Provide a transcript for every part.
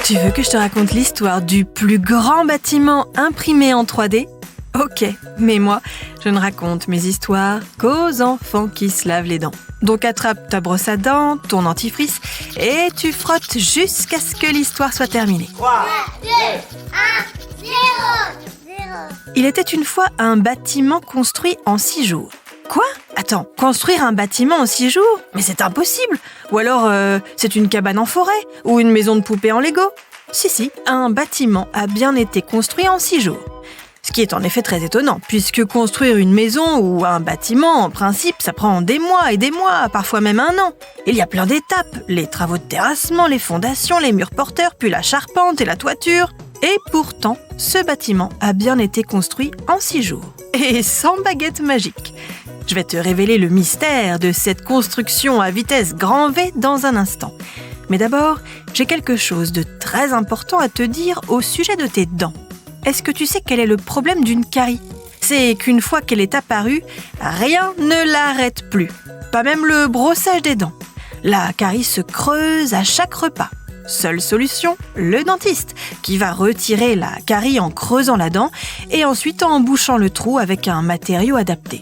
Tu veux que je te raconte l'histoire du plus grand bâtiment imprimé en 3D ? Ok, mais moi, je ne raconte mes histoires qu'aux enfants qui se lavent les dents. Donc attrape ta brosse à dents, ton dentifrice et tu frottes jusqu'à ce que l'histoire soit terminée. 3, 2, 1, 0. Il était une fois un bâtiment construit en 6 jours. Quoi ? Attends, construire un bâtiment en 6 jours ? Mais c'est impossible ! Ou alors, c'est une cabane en forêt ? Ou une maison de poupées en Lego ? Si, un bâtiment a bien été construit en 6 jours. Ce qui est en effet très étonnant, puisque construire une maison ou un bâtiment, en principe, ça prend des mois et des mois, parfois même 1 an. Il y a plein d'étapes, les travaux de terrassement, les fondations, les murs porteurs, puis la charpente et la toiture. Et pourtant, ce bâtiment a bien été construit en 6 jours. Et sans baguette magique. Je vais te révéler le mystère de cette construction à vitesse grand V dans un instant. Mais d'abord, j'ai quelque chose de très important à te dire au sujet de tes dents. Est-ce que tu sais quel est le problème d'une carie ? C'est qu'une fois qu'elle est apparue, rien ne l'arrête plus. Pas même le brossage des dents. La carie se creuse à chaque repas. Seule solution, le dentiste, qui va retirer la carie en creusant la dent et ensuite en bouchant le trou avec un matériau adapté.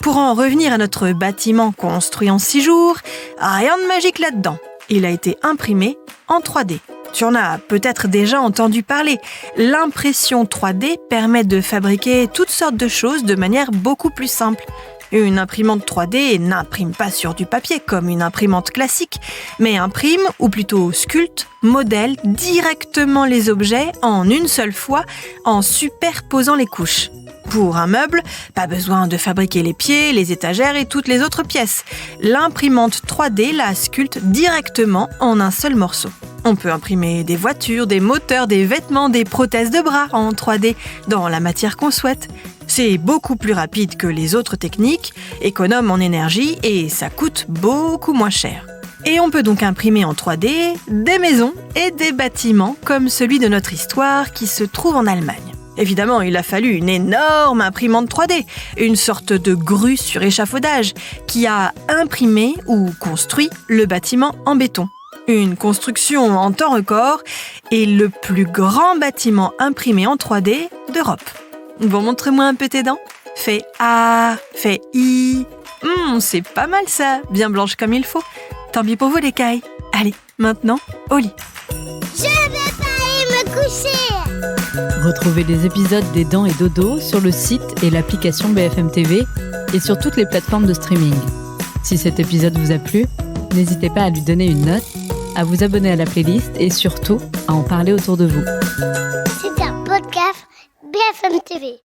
Pour en revenir à notre bâtiment construit en 6 jours, rien de magique là-dedans. Il a été imprimé en 3D. Tu en as peut-être déjà entendu parler. L'impression 3D permet de fabriquer toutes sortes de choses de manière beaucoup plus simple. Une imprimante 3D n'imprime pas sur du papier comme une imprimante classique, mais imprime, ou plutôt sculpte, modèle directement les objets en une seule fois en superposant les couches. Pour un meuble, pas besoin de fabriquer les pieds, les étagères et toutes les autres pièces. L'imprimante 3D la sculpte directement en un seul morceau. On peut imprimer des voitures, des moteurs, des vêtements, des prothèses de bras en 3D dans la matière qu'on souhaite. C'est beaucoup plus rapide que les autres techniques, économe en énergie et ça coûte beaucoup moins cher. Et on peut donc imprimer en 3D des maisons et des bâtiments comme celui de notre histoire qui se trouve en Allemagne. Évidemment, il a fallu une énorme imprimante 3D, une sorte de grue sur échafaudage, qui a imprimé ou construit le bâtiment en béton. Une construction en temps record et le plus grand bâtiment imprimé en 3D d'Europe. Bon, montre-moi un peu tes dents. Fais A, fais I. C'est pas mal ça, bien blanche comme il faut. Tant pis pour vous les cailles. Allez, maintenant, au lit. Je vais pas aller me coucher. Retrouvez les épisodes des Dents et Dodo sur le site et l'application BFM TV et sur toutes les plateformes de streaming. Si cet épisode vous a plu, n'hésitez pas à lui donner une note, à vous abonner à la playlist et surtout à en parler autour de vous. C'est un podcast BFM TV.